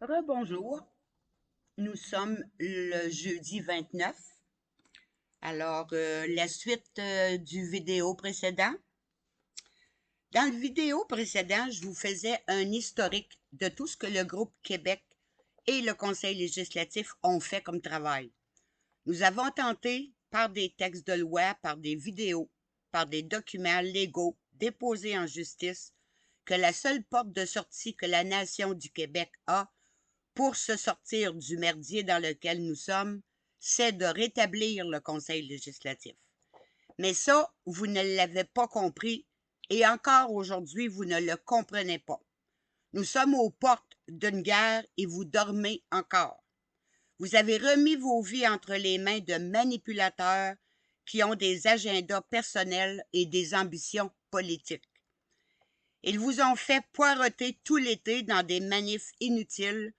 Rebonjour, nous sommes le jeudi 29. Alors, la suite du vidéo précédent. Dans le vidéo précédent, je vous faisais un historique de tout ce que le groupe Québec et le Conseil législatif ont fait comme travail. Nous avons tenté, par des textes de loi, par des vidéos, par des documents légaux déposés en justice, que la seule porte de sortie que la nation du Québec a pour se sortir du merdier dans lequel nous sommes, c'est de rétablir le Conseil législatif. Mais ça, vous ne l'avez pas compris et encore aujourd'hui, vous ne le comprenez pas. Nous sommes aux portes d'une guerre et vous dormez encore. Vous avez remis vos vies entre les mains de manipulateurs qui ont des agendas personnels et des ambitions politiques. Ils vous ont fait poireauter tout l'été dans des manifs inutiles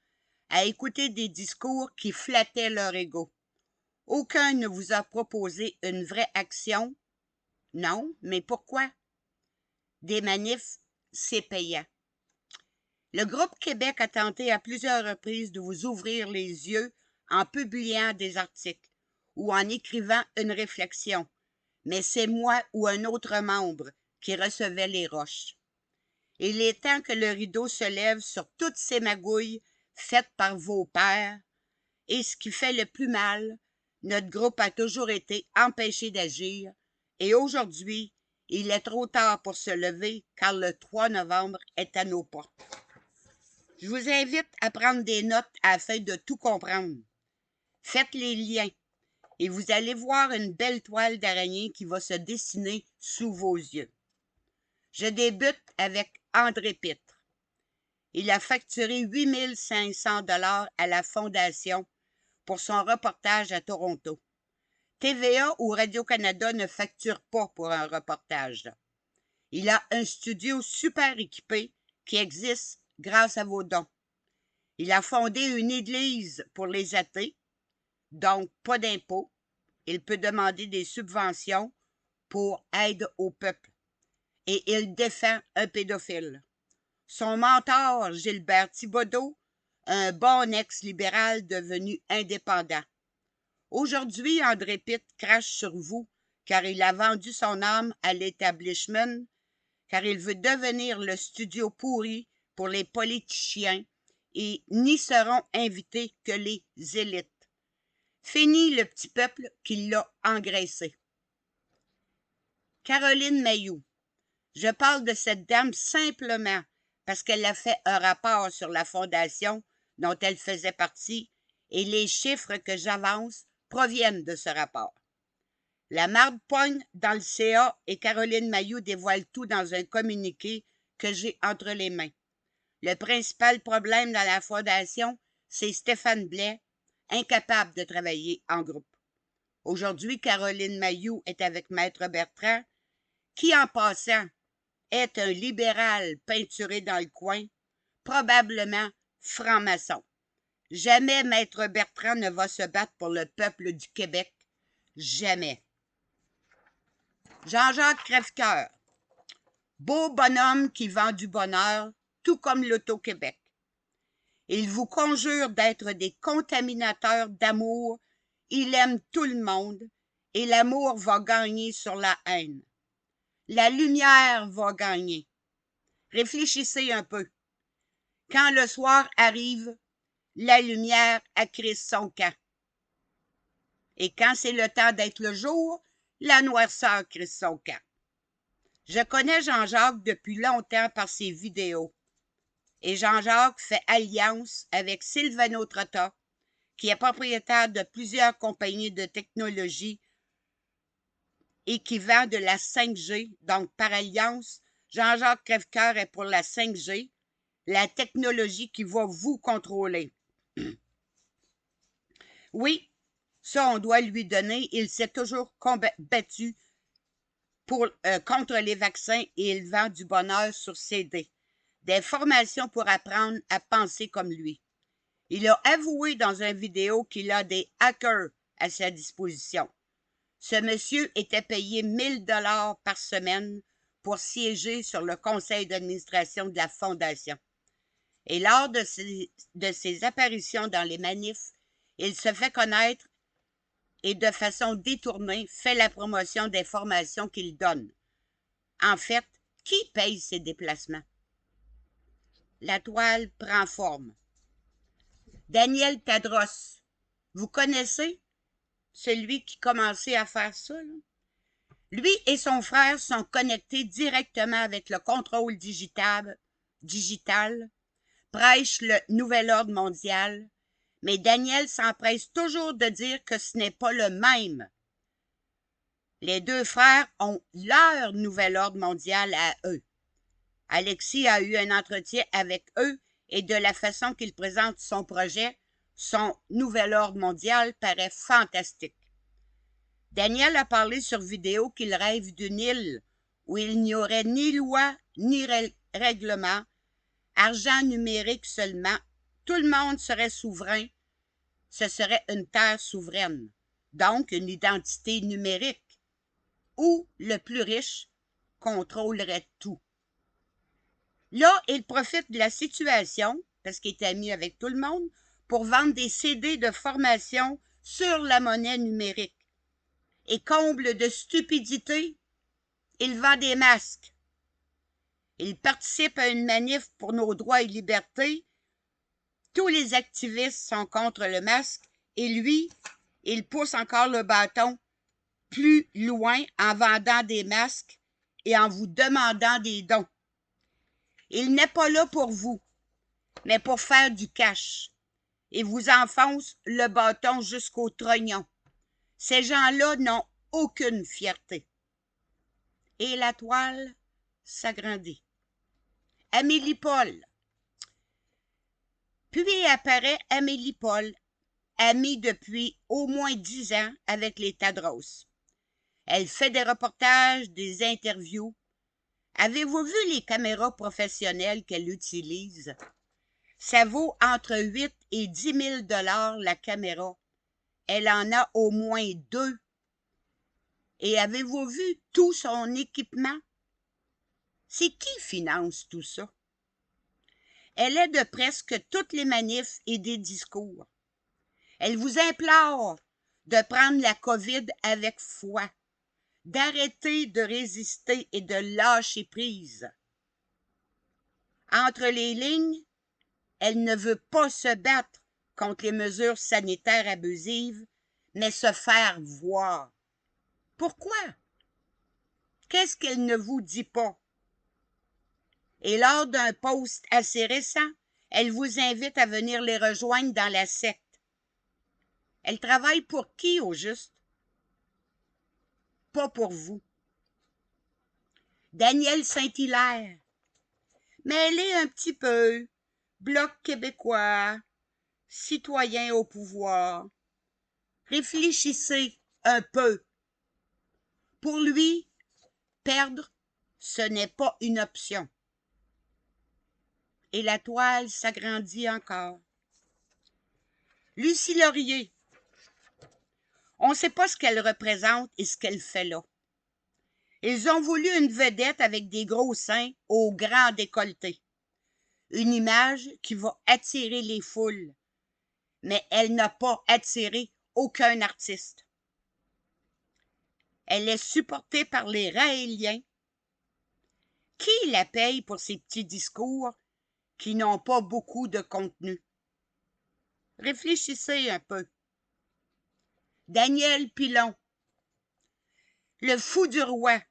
à écouter des discours qui flattaient leur ego. Aucun ne vous a proposé une vraie action. Non, mais pourquoi? Des manifs, c'est payant. Le groupe Québec a tenté à plusieurs reprises de vous ouvrir les yeux en publiant des articles ou en écrivant une réflexion, mais c'est moi ou un autre membre qui recevait les roches. Il est temps que le rideau se lève sur toutes ces magouilles faites par vos pères. Et ce qui fait le plus mal, notre groupe a toujours été empêché d'agir et aujourd'hui, il est trop tard pour se lever car le 3 novembre est à nos portes. Je vous invite à prendre des notes afin de tout comprendre. Faites les liens et vous allez voir une belle toile d'araignée qui va se dessiner sous vos yeux. Je débute avec André Pitre. Il a facturé 8 500 $ à la Fondation pour son reportage à Toronto. TVA ou Radio-Canada ne facturent pas pour un reportage. Il a un studio super équipé qui existe grâce à vos dons. Il a fondé une église pour les athées, donc pas d'impôts. Il peut demander des subventions pour aide au peuple. Et il défend un pédophile. Son mentor, Gilbert Thibodeau, un bon ex-libéral devenu indépendant. Aujourd'hui, André Pitt crache sur vous car il a vendu son âme à l'établissement, car il veut devenir le studio pourri pour les politiciens et n'y seront invités que les élites. Fini le petit peuple qui l'a engraissé. Caroline Mayou. Je parle de cette dame simplement parce qu'elle a fait un rapport sur la fondation dont elle faisait partie et les chiffres que j'avance proviennent de ce rapport. La marde pogne dans le CA et Caroline Mayou dévoile tout dans un communiqué que j'ai entre les mains. Le principal problème dans la fondation, c'est Stéphane Blais, incapable de travailler en groupe. Aujourd'hui, Caroline Mayou est avec Maître Bertrand, qui, en passant, est un libéral peinturé dans le coin, probablement franc-maçon. Jamais Maître Bertrand ne va se battre pour le peuple du Québec. Jamais. Jean-Jacques Crèvecoeur. Beau bonhomme qui vend du bonheur, tout comme l'Auto-Québec. Il vous conjure d'être des contaminateurs d'amour. Il aime tout le monde et l'amour va gagner sur la haine. La lumière va gagner. Réfléchissez un peu. Quand le soir arrive, la lumière accrise son camp. Et quand c'est le temps d'être le jour, la noirceur crisse son camp. Je connais Jean-Jacques depuis longtemps par ses vidéos. Et Jean-Jacques fait alliance avec Silvano Trotta, qui est propriétaire de plusieurs compagnies de technologie et qui vend de la 5G. Donc, par alliance, Jean-Jacques Crèvecoeur est pour la 5G, la technologie qui va vous contrôler. Oui, ça, on doit lui donner. Il s'est toujours battu contre les vaccins et il vend du bonheur sur CD. Des formations pour apprendre à penser comme lui. Il a avoué dans une vidéo qu'il a des hackers à sa disposition. Ce monsieur était payé 1000 $ par semaine pour siéger sur le conseil d'administration de la Fondation. Et lors de ses apparitions dans les manifs, il se fait connaître et de façon détournée fait la promotion des formations qu'il donne. En fait, qui paye ses déplacements? La toile prend forme. Daniel Tadros, vous connaissez? Celui qui commençait à faire ça, là? Lui et son frère sont connectés directement avec le contrôle digital, prêchent le nouvel ordre mondial, mais Daniel s'empresse toujours de dire que ce n'est pas le même. Les deux frères ont leur nouvel ordre mondial à eux. Alexis a eu un entretien avec eux et de la façon qu'il présente son projet, son nouvel ordre mondial paraît fantastique. Daniel a parlé sur vidéo qu'il rêve d'une île où il n'y aurait ni loi ni règlement, argent numérique seulement, tout le monde serait souverain, ce serait une terre souveraine, donc une identité numérique, où le plus riche contrôlerait tout. Là, il profite de la situation, parce qu'il est ami avec tout le monde, pour vendre des CD de formation sur la monnaie numérique. Et comble de stupidité, il vend des masques. Il participe à une manif pour nos droits et libertés. Tous les activistes sont contre le masque et lui, il pousse encore le bâton plus loin en vendant des masques et en vous demandant des dons. Il n'est pas là pour vous, mais pour faire du cash et vous enfonce le bâton jusqu'au trognon. Ces gens-là n'ont aucune fierté. Et la toile s'agrandit. Amélie Paul. Puis apparaît Amélie Paul, amie depuis au moins 10 ans avec les Tadros. Elle fait des reportages, des interviews. Avez-vous vu les caméras professionnelles qu'elle utilise? Ça vaut entre 8 et 10 000 $ la caméra. Elle en a au moins 2. Et avez-vous vu tout son équipement? C'est qui finance tout ça? Elle est de presque toutes les manifs et des discours. Elle vous implore de prendre la COVID avec foi, d'arrêter de résister et de lâcher prise. Entre les lignes, elle ne veut pas se battre contre les mesures sanitaires abusives, mais se faire voir. Pourquoi? Qu'est-ce qu'elle ne vous dit pas? Et lors d'un post assez récent, elle vous invite à venir les rejoindre dans la secte. Elle travaille pour qui, au juste? Pas pour vous. Danielle Saint-Hilaire. Mêlez un petit peu. Bloc québécois. Citoyen au pouvoir. Réfléchissez un peu. Pour lui, perdre, ce n'est pas une option. Et la toile s'agrandit encore. Lucie Laurier. On ne sait pas ce qu'elle représente et ce qu'elle fait là. Ils ont voulu une vedette avec des gros seins au grand décolleté. Une image qui va attirer les foules. Mais elle n'a pas attiré aucun artiste. Elle est supportée par les Raéliens. Qui la paye pour ces petits discours qui n'ont pas beaucoup de contenu? Réfléchissez un peu. Daniel Pilon. Le fou du roi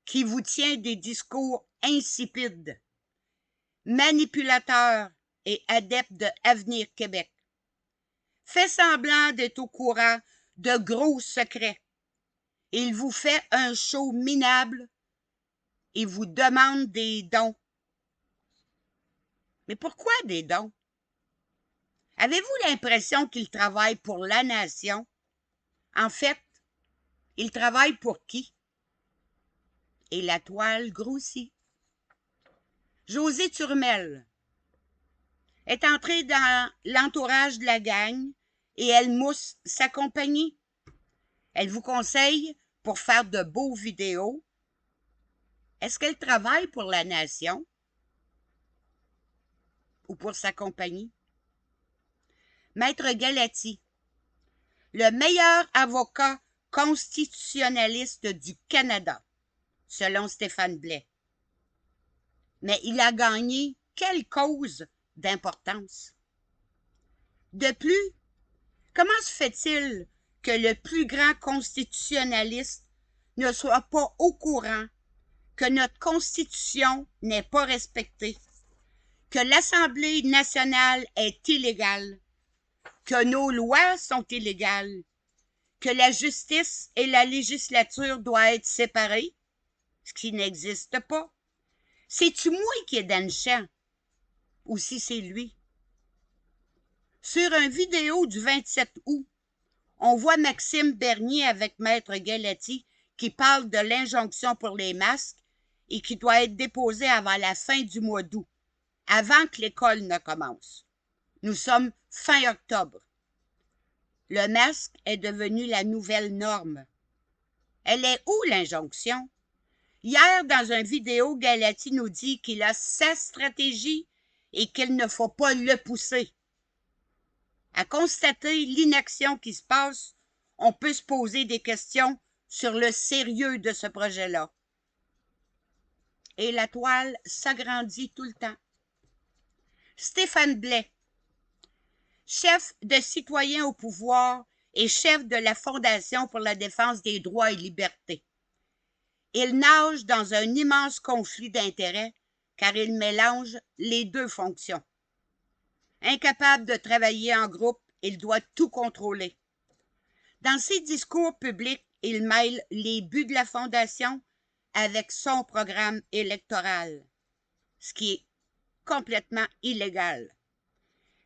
qui vous tient des discours insipides, manipulateur et adepte de Avenir Québec. Fait semblant d'être au courant de gros secrets. Il vous fait un show minable et vous demande des dons. Mais pourquoi des dons? Avez-vous l'impression qu'il travaille pour la nation? En fait, il travaille pour qui? Et la toile grossit. Josée Turmel est entrée dans l'entourage de la gang et elle mousse sa compagnie. Elle vous conseille pour faire de beaux vidéos. Est-ce qu'elle travaille pour la nation? ou pour sa compagnie? Maître Galati, le meilleur avocat constitutionnaliste du Canada, selon Stéphane Blais. Mais il a gagné quelle cause d'importance? De plus, comment se fait-il que le plus grand constitutionnaliste ne soit pas au courant que notre Constitution n'est pas respectée, que l'Assemblée nationale est illégale, que nos lois sont illégales, que la justice et la législature doivent être séparées, ce qui n'existe pas? C'est-tu moi qui est dans le champ? Ou si c'est lui? Sur une vidéo du 27 août, on voit Maxime Bernier avec Maître Galati qui parle de l'injonction pour les masques et qui doit être déposée avant la fin du mois d'août, avant que l'école ne commence. Nous sommes fin octobre. Le masque est devenu la nouvelle norme. Elle est où l'injonction? Hier, dans une vidéo, Galati nous dit qu'il a sa stratégie et qu'il ne faut pas le pousser. À constater l'inaction qui se passe, on peut se poser des questions sur le sérieux de ce projet-là. Et la toile s'agrandit tout le temps. Stéphane Blais, chef de Citoyens au pouvoir et chef de la Fondation pour la défense des droits et libertés. Il nage dans un immense conflit d'intérêts car il mélange les deux fonctions. Incapable de travailler en groupe, il doit tout contrôler. Dans ses discours publics, il mêle les buts de la Fondation avec son programme électoral, ce qui est complètement illégal.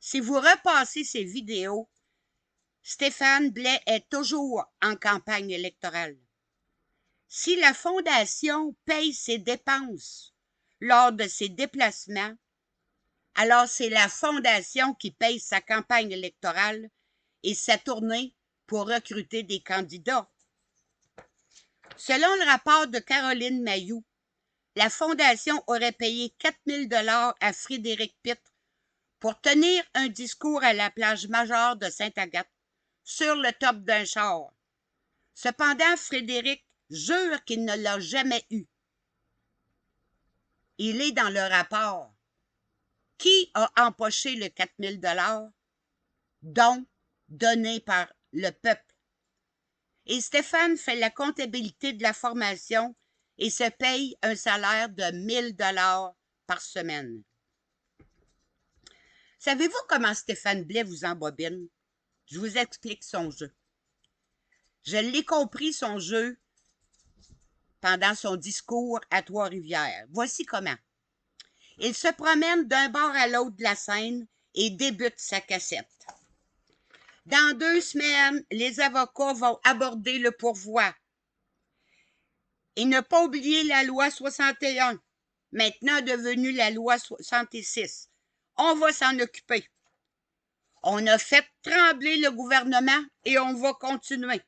Si vous repassez ces vidéos, Stéphane Blais est toujours en campagne électorale. Si la Fondation paye ses dépenses lors de ses déplacements, alors c'est la Fondation qui paye sa campagne électorale et sa tournée pour recruter des candidats. Selon le rapport de Caroline Mayou, la Fondation aurait payé 4 000 $ à Frédéric Pitre pour tenir un discours à la plage majeure de Sainte-Agathe sur le top d'un char. Cependant, Frédéric jure qu'il ne l'a jamais eu. Il est dans le rapport. Qui a empoché le 4 000 $, dont donné par le peuple? Et Stéphane fait la comptabilité de la formation et se paye un salaire de 1 000 $ par semaine. Savez-vous comment Stéphane Blais vous embobine? Je vous explique son jeu. Je l'ai compris, son jeu, pendant son discours à Trois-Rivières. Voici comment. Il se promène d'un bord à l'autre de la scène et débute sa cassette. Dans 2 semaines, les avocats vont aborder le pourvoi. Et ne pas oublier la loi 61, maintenant devenue la loi 66. On va s'en occuper. On a fait trembler le gouvernement et on va continuer.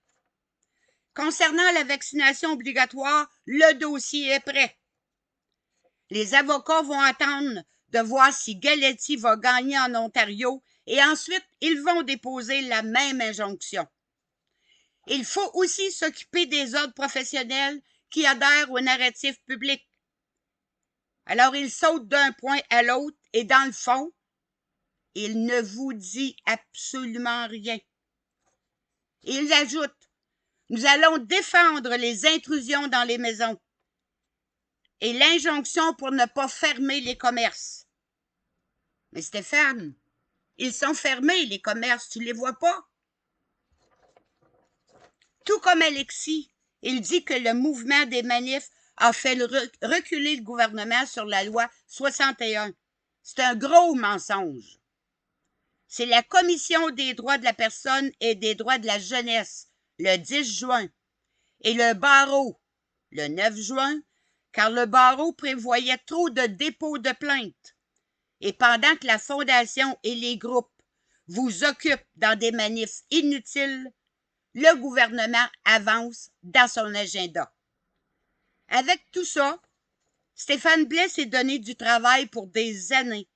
Concernant la vaccination obligatoire, le dossier est prêt. Les avocats vont attendre de voir si Galati va gagner en Ontario et ensuite ils vont déposer la même injonction. Il faut aussi s'occuper des ordres professionnels qui adhèrent au narratif public. Alors il saute d'un point à l'autre et dans le fond, il ne vous dit absolument rien. Il ajoute: nous allons défendre les intrusions dans les maisons et l'injonction pour ne pas fermer les commerces. Mais Stéphane, ils sont fermés, les commerces, tu les vois pas? Tout comme Alexis, il dit que le mouvement des manifs a fait reculer le gouvernement sur la loi 61. C'est un gros mensonge. C'est la Commission des droits de la personne et des droits de la jeunesse, le 10 juin, et le barreau, le 9 juin, car le barreau prévoyait trop de dépôts de plaintes. Et pendant que la Fondation et les groupes vous occupent dans des manifs inutiles, le gouvernement avance dans son agenda. Avec tout ça, Stéphane Blais s'est donné du travail pour des années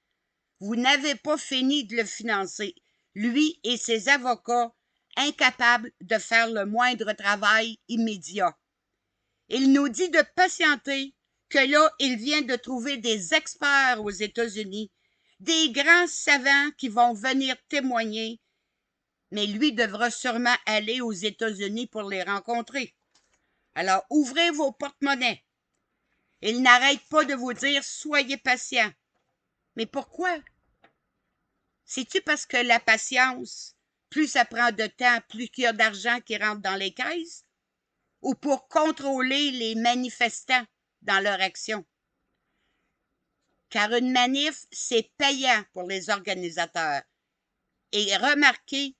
vous n'avez pas fini de le financer, lui et ses avocats, incapables de faire le moindre travail immédiat. Il nous dit de patienter, que là, il vient de trouver des experts aux États-Unis, des grands savants qui vont venir témoigner, mais lui devra sûrement aller aux États-Unis pour les rencontrer. Alors, ouvrez vos porte-monnaies. Il n'arrête pas de vous dire « Soyez patient ». Mais pourquoi? C'est-tu parce que la patience, plus ça prend de temps, plus il y a d'argent qui rentre dans les caisses? Ou pour contrôler les manifestants dans leur action? Car une manif, c'est payant pour les organisateurs. Et remarquez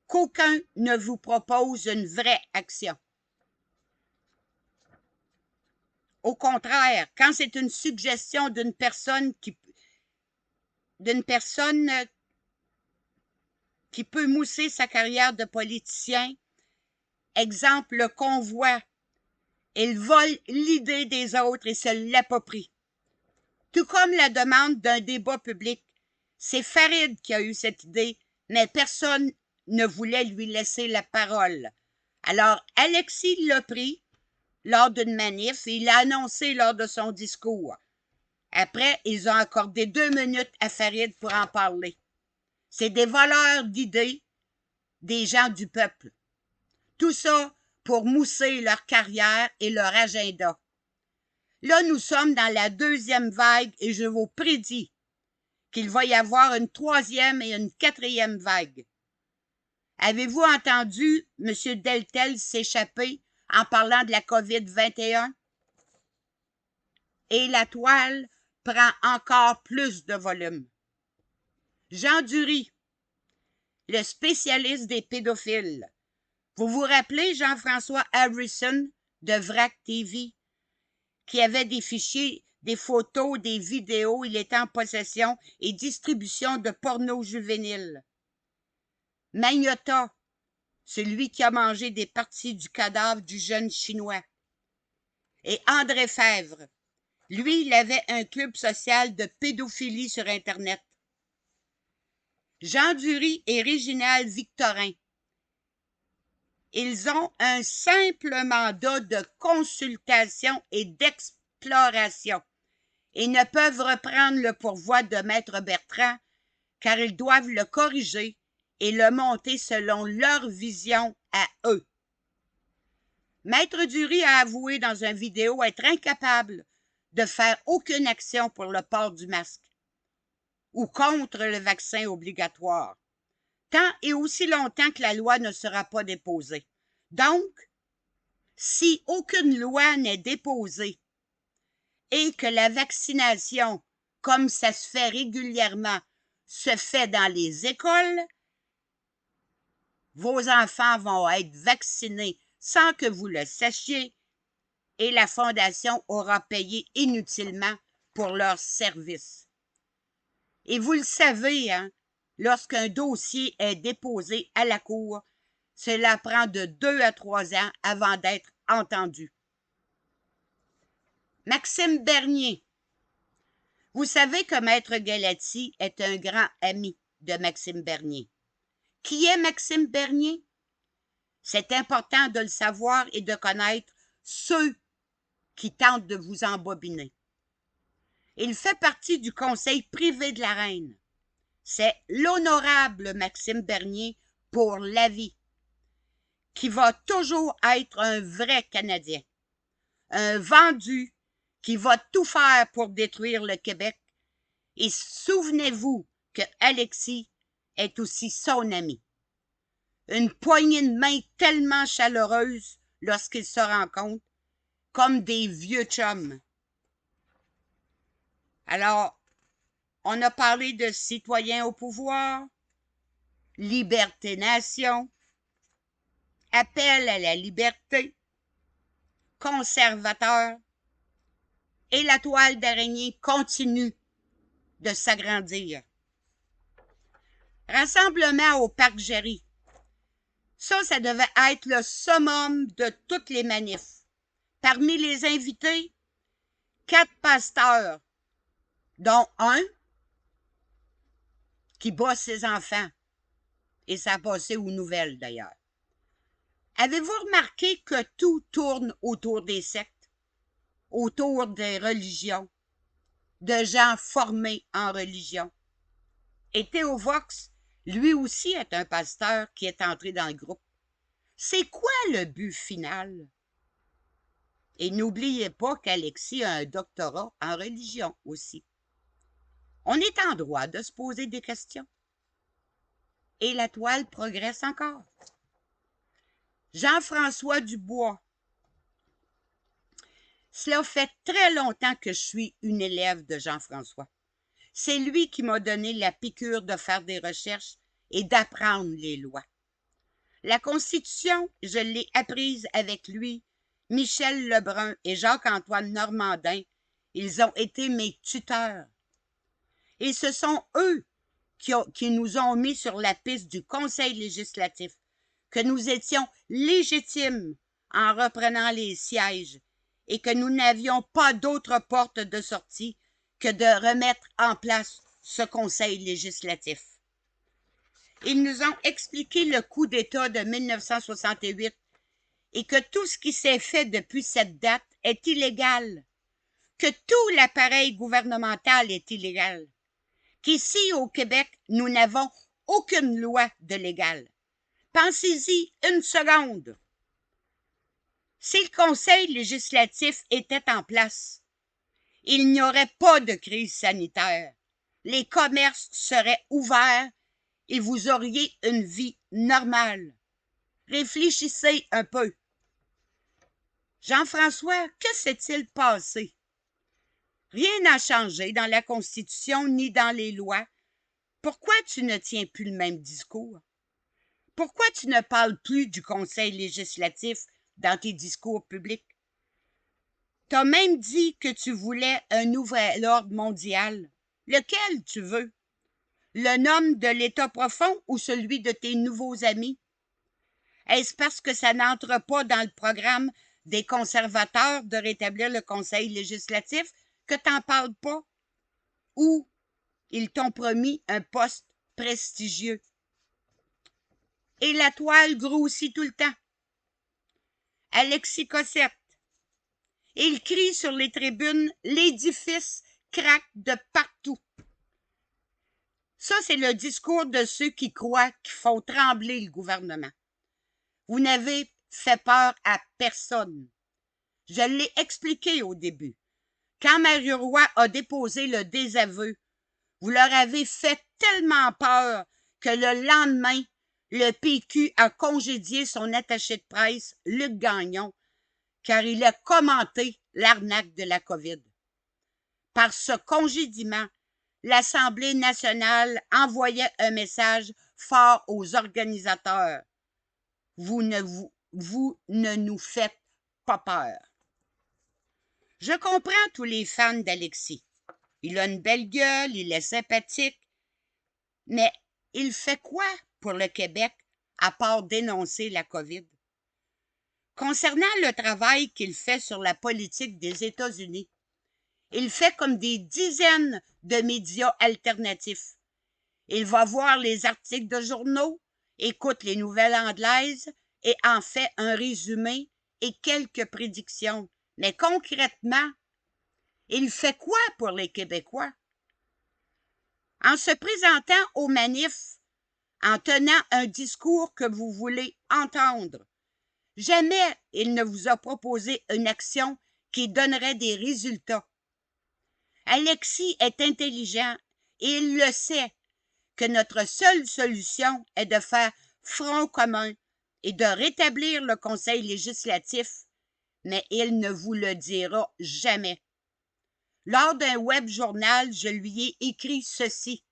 qu'aucun ne vous propose une vraie action. Au contraire, quand c'est une suggestion d'une personne qui peut mousser sa carrière de politicien, exemple le convoi, il vole l'idée des autres et se l'approprie. Tout comme la demande d'un débat public. C'est Farid qui a eu cette idée, mais personne ne voulait lui laisser la parole. Alors Alexis l'a pris lors d'une manif et il l'a annoncé lors de son discours. Après, ils ont accordé 2 minutes à Farid pour en parler. C'est des voleurs d'idées, des gens du peuple. Tout ça pour mousser leur carrière et leur agenda. Là, nous sommes dans la 2e vague et je vous prédis qu'il va y avoir une 3e et une 4e vague. Avez-vous entendu M. Deltel s'échapper en parlant de la COVID-21? Et la toile prend encore plus de volume. Jean Dury, le spécialiste des pédophiles. Vous vous rappelez Jean-François Harrison de VRAC TV, qui avait des fichiers, des photos, des vidéos, il était en possession et distribution de porno juvénile. Magnota, celui qui a mangé des parties du cadavre du jeune Chinois. Et André Fèvre, lui, il avait un club social de pédophilie sur Internet. Jean Dury et Réginald Victorin, ils ont un simple mandat de consultation et d'exploration et ne peuvent reprendre le pourvoi de Maître Bertrand car ils doivent le corriger et le monter selon leur vision à eux. Maître Dury a avoué dans une vidéo être incapable de faire aucune action pour le port du masque ou contre le vaccin obligatoire, tant et aussi longtemps que la loi ne sera pas déposée. Donc, si aucune loi n'est déposée et que la vaccination, comme ça se fait régulièrement, se fait dans les écoles, vos enfants vont être vaccinés sans que vous le sachiez et la Fondation aura payé inutilement pour leur service. Et vous le savez, hein, lorsqu'un dossier est déposé à la Cour, cela prend de 2 à 3 ans avant d'être entendu. Maxime Bernier. Vous savez que Maître Galati est un grand ami de Maxime Bernier. Qui est Maxime Bernier? C'est important de le savoir et de connaître ceux qui tentent de vous embobiner. Il fait partie du conseil privé de la reine. C'est l'honorable Maxime Bernier pour la vie, qui va toujours être un vrai Canadien, un vendu qui va tout faire pour détruire le Québec. Et souvenez-vous que Alexis est aussi son ami. Une poignée de main tellement chaleureuse lorsqu'ils se rencontrent, comme des vieux chums. Alors, on a parlé de citoyens au pouvoir, liberté-nation, appel à la liberté, conservateur, et la toile d'araignée continue de s'agrandir. Rassemblement au Parc Géry. Ça devait être le summum de toutes les manifs. Parmi les invités, 4 pasteurs, dont un qui bat ses enfants. Et ça a passé aux nouvelles, d'ailleurs. Avez-vous remarqué que tout tourne autour des sectes, autour des religions, de gens formés en religion? Et Théo Vox, lui aussi, est un pasteur qui est entré dans le groupe. C'est quoi le but final? Et n'oubliez pas qu'Alexis a un doctorat en religion aussi. On est en droit de se poser des questions. Et la toile progresse encore. Jean-François Dubois. Cela fait très longtemps que je suis une élève de Jean-François. C'est lui qui m'a donné la piqûre de faire des recherches et d'apprendre les lois. La Constitution, je l'ai apprise avec lui, Michel Lebrun et Jacques-Antoine Normandin. Ils ont été mes tuteurs. Et ce sont eux qui nous ont mis sur la piste du Conseil législatif, que nous étions légitimes en reprenant les sièges et que nous n'avions pas d'autre porte de sortie que de remettre en place ce Conseil législatif. Ils nous ont expliqué le coup d'État de 1968 et que tout ce qui s'est fait depuis cette date est illégal, que tout l'appareil gouvernemental est illégal, qu'ici au Québec, nous n'avons aucune loi de légal. Pensez-y une seconde. Si le Conseil législatif était en place, il n'y aurait pas de crise sanitaire. Les commerces seraient ouverts et vous auriez une vie normale. Réfléchissez un peu. Jean-François, que s'est-il passé? Rien n'a changé dans la Constitution ni dans les lois. Pourquoi tu ne tiens plus le même discours? Pourquoi tu ne parles plus du Conseil législatif dans tes discours publics? Tu as même dit que tu voulais un nouvel ordre mondial. Lequel tu veux? Le nom de l'État profond ou celui de tes nouveaux amis? Est-ce parce que ça n'entre pas dans le programme des conservateurs de rétablir le Conseil législatif que tu n'en parles pas? Ou ils t'ont promis un poste prestigieux? Et la toile grossit tout le temps. Alexis Cossette. Il crie sur les tribunes, l'édifice craque de partout. Ça, c'est le discours de ceux qui croient qu'il faut trembler le gouvernement. Vous n'avez fait peur à personne. Je l'ai expliqué au début. Quand Mario Roy a déposé le désaveu, vous leur avez fait tellement peur que le lendemain, le PQ a congédié son attaché de presse, Luc Gagnon, car il a commenté l'arnaque de la COVID. Par ce congédiement, l'Assemblée nationale envoyait un message fort aux organisateurs. Vous ne nous faites pas peur. Je comprends tous les fans d'Alexis. Il a une belle gueule, il est sympathique, mais il fait quoi pour le Québec à part dénoncer la COVID? Concernant le travail qu'il fait sur la politique des États-Unis, il fait comme des dizaines de médias alternatifs. Il va voir les articles de journaux, écoute les nouvelles anglaises et en fait un résumé et quelques prédictions. Mais concrètement, il fait quoi pour les Québécois? En se présentant aux manifs, en tenant un discours que vous voulez entendre, jamais il ne vous a proposé une action qui donnerait des résultats. Alexis est intelligent et il le sait que notre seule solution est de faire front commun et de rétablir le Conseil législatif, mais il ne vous le dira jamais. Lors d'un web journal, je lui ai écrit ceci.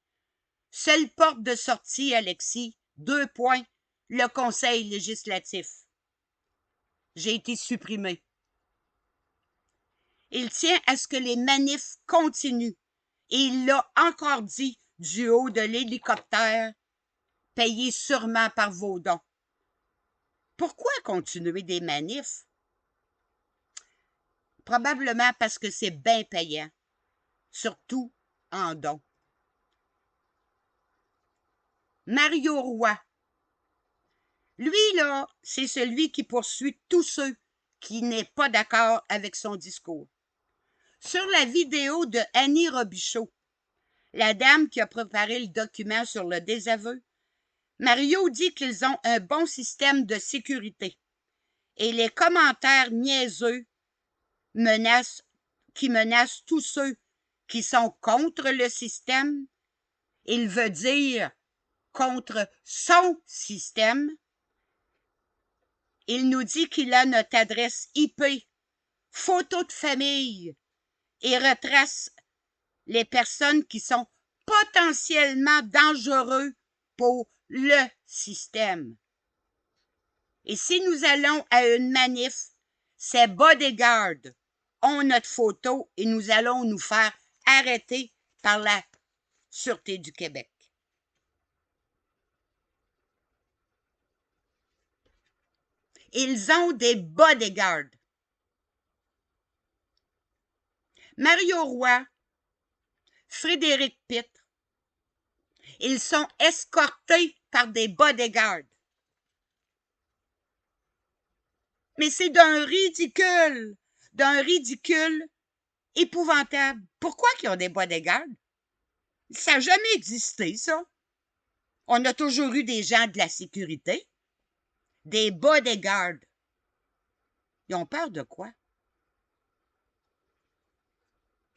Seule porte de sortie, Alexis, : le Conseil législatif. J'ai été supprimé. Il tient à ce que les manifs continuent et il l'a encore dit du haut de l'hélicoptère, payé sûrement par vos dons. Pourquoi continuer des manifs? Probablement parce que c'est bien payant, surtout en dons. Mario Roy. Lui, là, c'est celui qui poursuit tous ceux qui n'est pas d'accord avec son discours. Sur la vidéo de Annie Robichaud, la dame qui a préparé le document sur le désaveu, Mario dit qu'ils ont un bon système de sécurité et les commentaires niaiseux qui menacent tous ceux qui sont contre le système, il veut dire contre son système. Il nous dit qu'il a notre adresse IP, photo de famille et retrace les personnes qui sont potentiellement dangereux pour le système. Et si nous allons à une manif, ces bodyguards ont notre photo et nous allons nous faire arrêter par la Sûreté du Québec. Ils ont des bodyguards. Mario Roy, Frédéric Pitre, ils sont escortés par des bodyguards. Mais c'est d'un ridicule épouvantable. Pourquoi ils ont des bodyguards? Ça n'a jamais existé, ça. On a toujours eu des gens de la sécurité. Des bodyguards. Ils ont peur de quoi?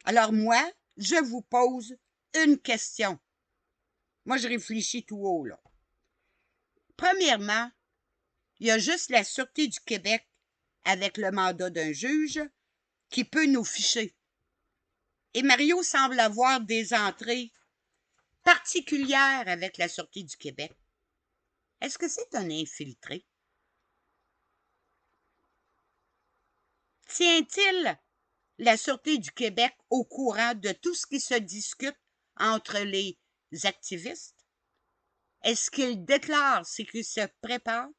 Alors moi, je vous pose une question. Moi, je réfléchis tout haut, là. Premièrement, il y a juste la Sûreté du Québec, avec le mandat d'un juge, qui peut nous ficher. Et Mario semble avoir des entrées particulières avec la Sûreté du Québec. Est-ce que c'est un infiltré? Tient-il la Sûreté du Québec au courant de tout ce qui se discute entre les activistes? Est-ce qu'il déclare ce qui se prépare?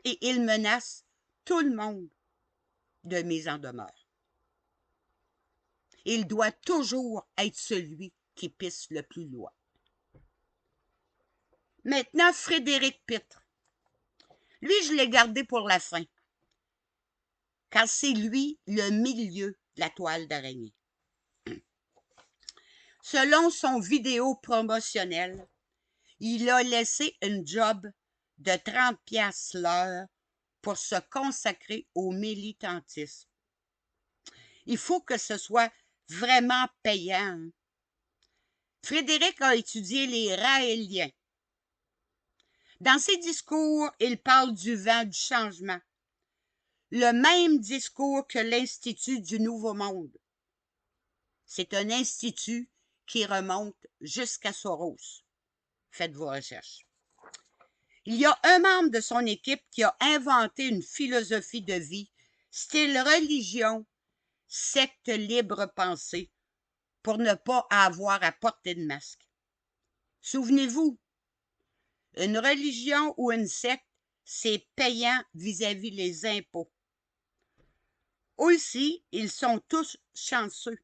Et il menace tout le monde de mise en demeure. Il doit toujours être celui qui pisse le plus loin. Maintenant, Frédéric Pitre. Lui, je l'ai gardé pour la fin, car c'est lui le milieu de la toile d'araignée. Selon son vidéo promotionnel, il a laissé une job de 30$ l'heure pour se consacrer au militantisme. Il faut que ce soit vraiment payant. Frédéric a étudié les Raéliens. Dans ses discours, il parle du vent du changement. Le même discours que l'Institut du Nouveau Monde. C'est un institut qui remonte jusqu'à Soros. Faites vos recherches. Il y a un membre de son équipe qui a inventé une philosophie de vie, style religion, secte libre pensée, pour ne pas avoir à porter de masque. Souvenez-vous, une religion ou une secte, c'est payant vis-à-vis les impôts. Aussi, ils sont tous chanceux.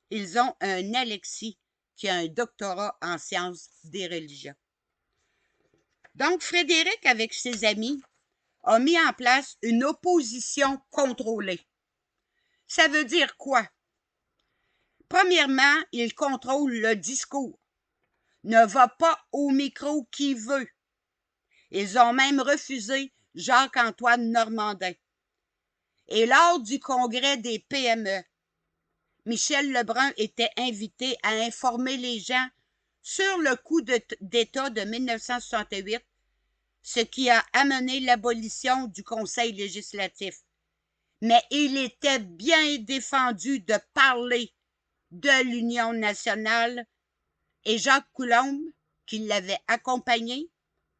Ils ont un Alexis qui a un doctorat en sciences des religions. Donc, Frédéric, avec ses amis, a mis en place une opposition contrôlée. Ça veut dire quoi? Premièrement, il contrôle le discours. Ne va pas au micro qui veut. Ils ont même refusé Jacques-Antoine Normandin. Et lors du congrès des PME, Michel Lebrun était invité à informer les gens sur le coup d'État de 1968, ce qui a amené l'abolition du Conseil législatif. Mais il était bien défendu de parler de l'Union nationale et Jacques Coulombe, qui l'avait accompagné,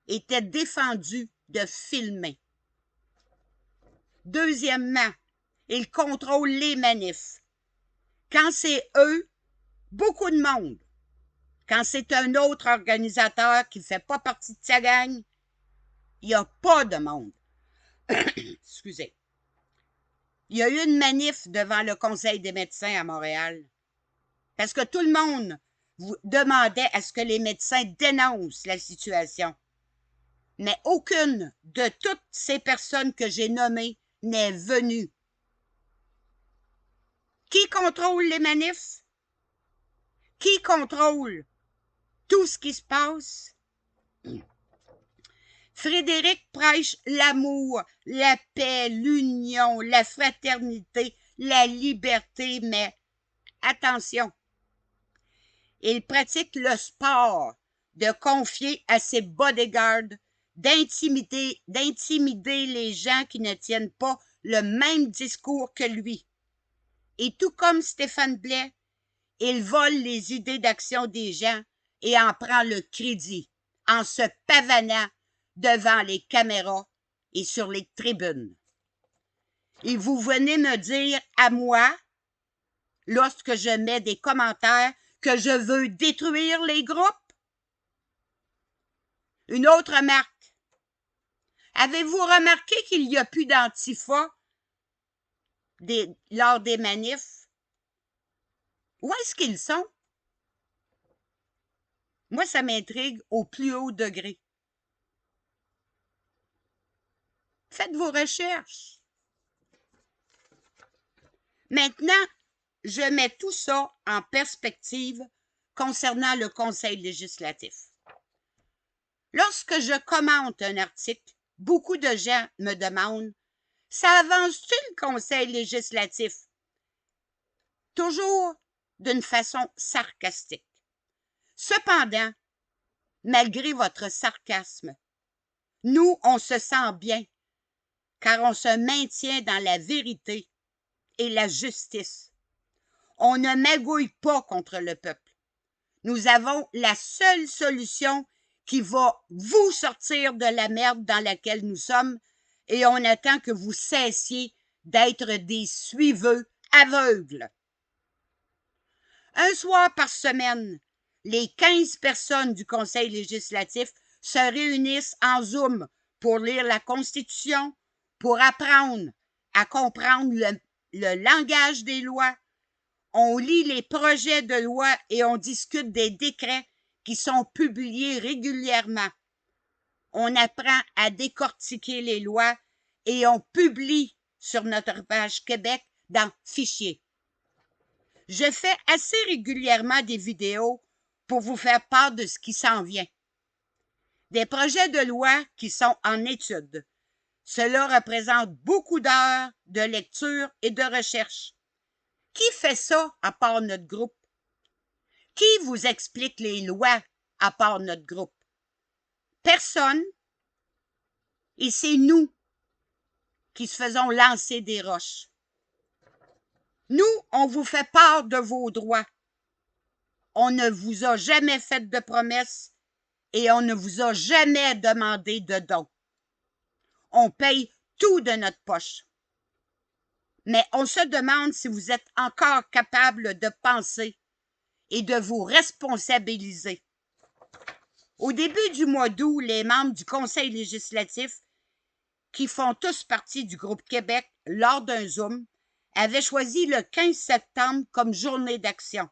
était défendu de filmer. Deuxièmement, il contrôle les manifs. Quand c'est eux, beaucoup de monde. Quand c'est un autre organisateur qui ne fait pas partie de sa gang, il n'y a pas de monde. Excusez. Il y a eu une manif devant le Conseil des médecins à Montréal. Parce que tout le monde demandait à ce que les médecins dénoncent la situation. Mais aucune de toutes ces personnes que j'ai nommées n'est venue. Qui contrôle les manifs? Qui contrôle tout ce qui se passe? Frédéric prêche l'amour, la paix, l'union, la fraternité, la liberté, mais attention, il pratique le sport de confier à ses bodyguards, d'intimider les gens qui ne tiennent pas le même discours que lui. Et tout comme Stéphane Blais, il vole les idées d'action des gens et en prend le crédit en se pavanant devant les caméras et sur les tribunes. Et vous venez me dire à moi, lorsque je mets des commentaires, que je veux détruire les groupes? Une autre remarque. Avez-vous remarqué qu'il n'y a plus d'antifa lors des manifs? Où est-ce qu'ils sont? Moi, ça m'intrigue au plus haut degré. Faites vos recherches. Maintenant, je mets tout ça en perspective concernant le Conseil législatif. Lorsque je commente un article, beaucoup de gens me demandent « Ça avance-tu le Conseil législatif? » Toujours d'une façon sarcastique. Cependant, malgré votre sarcasme, nous, on se sent bien, car on se maintient dans la vérité et la justice. On ne magouille pas contre le peuple. Nous avons la seule solution qui va vous sortir de la merde dans laquelle nous sommes et on attend que vous cessiez d'être des suiveux aveugles. Un soir par semaine, les 15 personnes du Conseil législatif se réunissent en Zoom pour lire la Constitution, pour apprendre à comprendre le langage des lois. On lit les projets de loi et on discute des décrets qui sont publiés régulièrement. On apprend à décortiquer les lois et on publie sur notre page Québec dans Fichier. Je fais assez régulièrement des vidéos pour vous faire part de ce qui s'en vient. Des projets de loi qui sont en étude. Cela représente beaucoup d'heures de lecture et de recherche. Qui fait ça à part notre groupe? Qui vous explique les lois à part notre groupe? Personne. Et c'est nous qui se faisons lancer des roches. Nous, on vous fait part de vos droits. On ne vous a jamais fait de promesses et on ne vous a jamais demandé de dons. On paye tout de notre poche. Mais on se demande si vous êtes encore capable de penser et de vous responsabiliser. Au début du mois d'août, les membres du Conseil législatif, qui font tous partie du groupe Québec lors d'un Zoom, avaient choisi le 15 septembre comme journée d'action.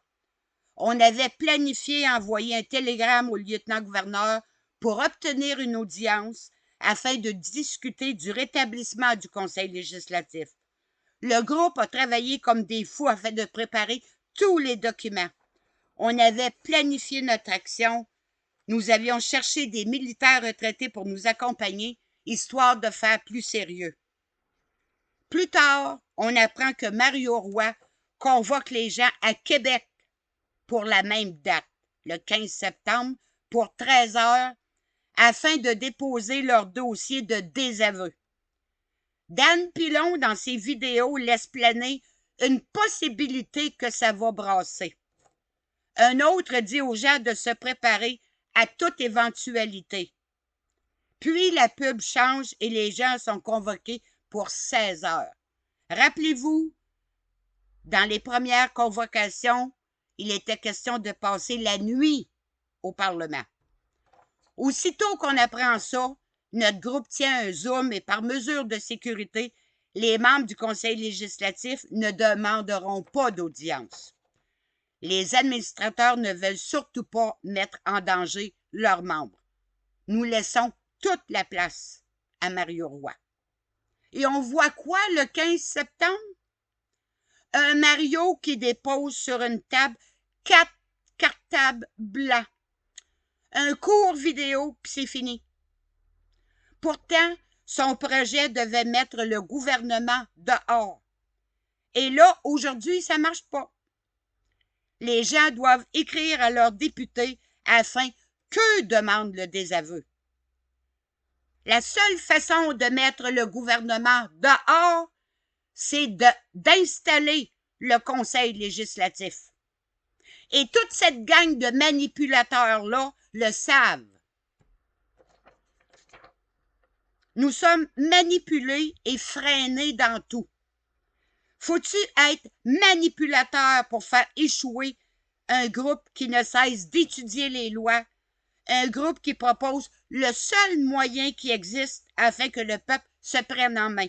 On avait planifié envoyer un télégramme au lieutenant-gouverneur pour obtenir une audience afin de discuter du rétablissement du Conseil législatif. Le groupe a travaillé comme des fous afin de préparer tous les documents. On avait planifié notre action. Nous avions cherché des militaires retraités pour nous accompagner, histoire de faire plus sérieux. Plus tard, on apprend que Mario Roy convoque les gens à Québec pour la même date, le 15 septembre, pour 13 heures, afin de déposer leur dossier de désaveu. Dan Pilon, dans ses vidéos, laisse planer une possibilité que ça va brasser. Un autre dit aux gens de se préparer à toute éventualité. Puis la pub change et les gens sont convoqués pour 16 heures. Rappelez-vous, dans les premières convocations, il était question de passer la nuit au Parlement. Aussitôt qu'on apprend ça, notre groupe tient un Zoom et par mesure de sécurité, les membres du Conseil législatif ne demanderont pas d'audience. Les administrateurs ne veulent surtout pas mettre en danger leurs membres. Nous laissons toute la place à Mario Roy. Et on voit quoi le 15 septembre? Un Mario qui dépose sur une table 4 cartables blancs. Un court vidéo, puis c'est fini. Pourtant, son projet devait mettre le gouvernement dehors. Et là, aujourd'hui, ça ne marche pas. Les gens doivent écrire à leurs députés afin qu'eux demandent le désaveu. La seule façon de mettre le gouvernement dehors, c'est d'installer le Conseil législatif. Et toute cette gang de manipulateurs-là le savent. Nous sommes manipulés et freinés dans tout. Faut-tu être manipulateur pour faire échouer un groupe qui ne cesse d'étudier les lois, un groupe qui propose le seul moyen qui existe afin que le peuple se prenne en main?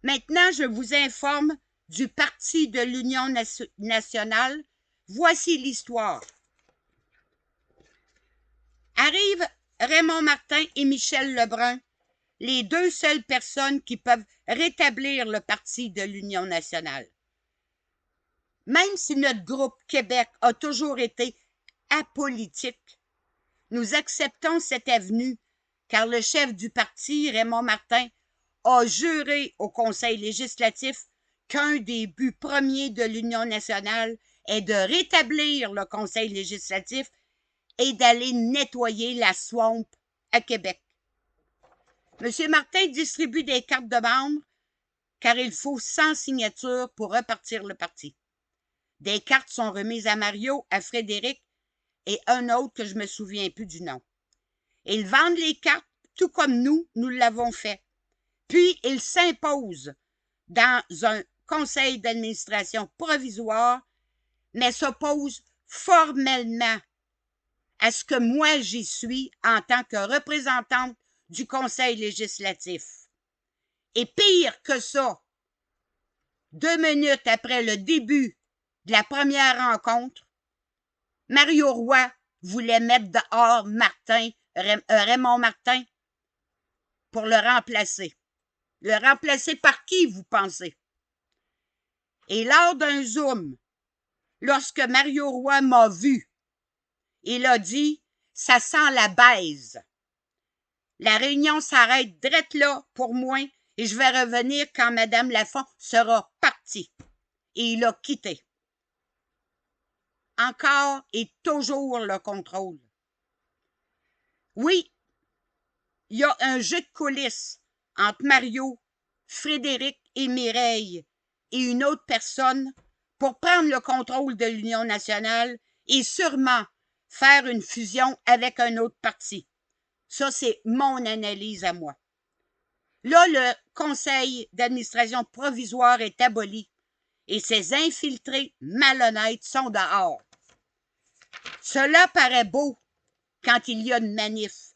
Maintenant, je vous informe du Parti de l'Union nationale. Voici l'histoire. Arrivent Raymond Martin et Michel Lebrun, les deux seules personnes qui peuvent rétablir le Parti de l'Union nationale. Même si notre groupe Québec a toujours été apolitique, nous acceptons cette avenue car le chef du parti, Raymond Martin, a juré au Conseil législatif qu'un des buts premiers de l'Union nationale est de rétablir le Conseil législatif et d'aller nettoyer la swamp à Québec. M. Martin distribue des cartes de membres car il faut 100 signatures pour repartir le parti. Des cartes sont remises à Mario, à Frédéric et un autre que je ne me souviens plus du nom. Ils vendent les cartes tout comme nous l'avons fait. Puis ils s'imposent dans un conseil d'administration provisoire, mais s'opposent formellement à ce que moi j'y suis en tant que représentante du Conseil législatif. Et pire que ça, 2 minutes après le début de la première rencontre, Mario Roy voulait mettre dehors Raymond Martin pour le remplacer. Le remplacer par qui, vous pensez? Et lors d'un Zoom, lorsque Mario Roy m'a vu, il a dit « ça sent la baise ». La réunion s'arrête drette là pour moi et je vais revenir quand Mme Lafont sera partie. Et il a quitté. Encore et toujours le contrôle. Oui, il y a un jeu de coulisses entre Mario, Frédéric et Mireille et une autre personne pour prendre le contrôle de l'Union nationale et sûrement faire une fusion avec un autre parti. Ça, c'est mon analyse à moi. Là, le conseil d'administration provisoire est aboli et ces infiltrés malhonnêtes sont dehors. Cela paraît beau quand il y a une manif,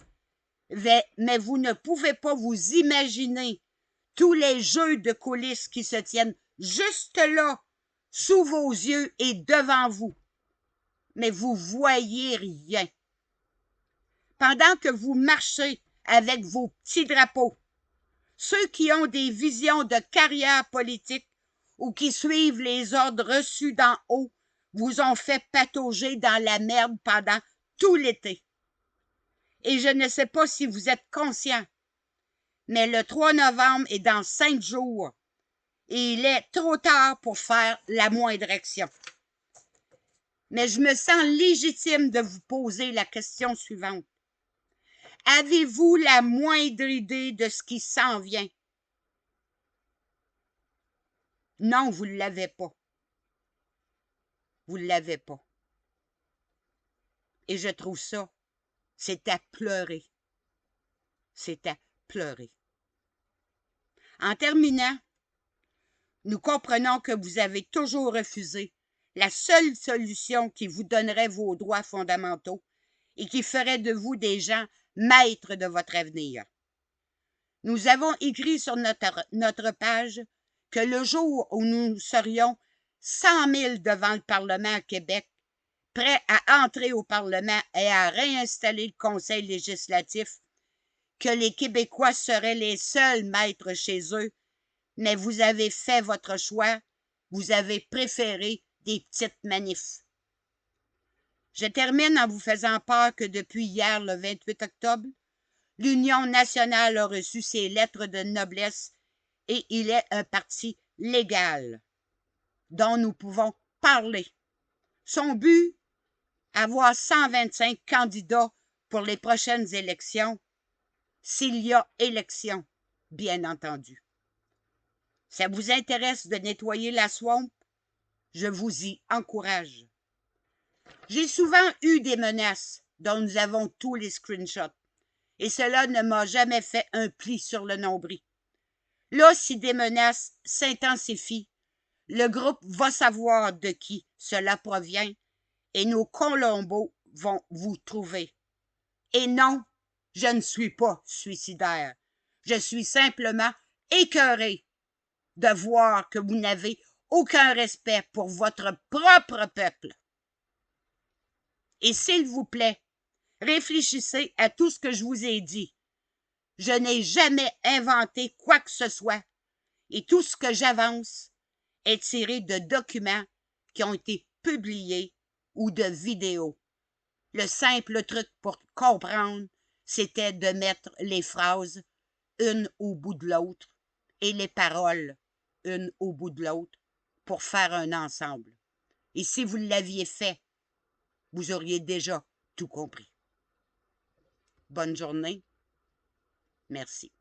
mais vous ne pouvez pas vous imaginer tous les jeux de coulisses qui se tiennent juste là, sous vos yeux et devant vous. Mais vous voyez rien. Pendant que vous marchez avec vos petits drapeaux, ceux qui ont des visions de carrière politique ou qui suivent les ordres reçus d'en haut vous ont fait patauger dans la merde pendant tout l'été. Et je ne sais pas si vous êtes conscients, mais le 3 novembre est dans 5 jours et il est trop tard pour faire la moindre action. Mais je me sens légitime de vous poser la question suivante. Avez-vous la moindre idée de ce qui s'en vient? Non, vous ne l'avez pas. Vous ne l'avez pas. Et je trouve ça, c'est à pleurer. C'est à pleurer. En terminant, nous comprenons que vous avez toujours refusé la seule solution qui vous donnerait vos droits fondamentaux et qui ferait de vous des gens maîtres de votre avenir. Nous avons écrit sur notre page que le jour où nous serions 100 000 devant le Parlement à Québec, prêts à entrer au Parlement et à réinstaller le Conseil législatif, que les Québécois seraient les seuls maîtres chez eux, mais vous avez fait votre choix, vous avez préféré des petites manifs. Je termine en vous faisant part que depuis hier, le 28 octobre, l'Union nationale a reçu ses lettres de noblesse et il est un parti légal dont nous pouvons parler. Son but, avoir 125 candidats pour les prochaines élections, s'il y a élection, bien entendu. Ça vous intéresse de nettoyer la swamp? Je vous y encourage. J'ai souvent eu des menaces dont nous avons tous les screenshots, et cela ne m'a jamais fait un pli sur le nombril. Là, si des menaces s'intensifient, le groupe va savoir de qui cela provient et nos colombos vont vous trouver. Et non, je ne suis pas suicidaire. Je suis simplement écœuré de voir que vous n'avez aucun respect pour votre propre peuple. Et s'il vous plaît, réfléchissez à tout ce que je vous ai dit. Je n'ai jamais inventé quoi que ce soit et tout ce que j'avance est tiré de documents qui ont été publiés ou de vidéos. Le simple truc pour comprendre, c'était de mettre les phrases une au bout de l'autre et les paroles une au bout de l'autre pour faire un ensemble. Et si vous l'aviez fait, vous auriez déjà tout compris. Bonne journée. Merci.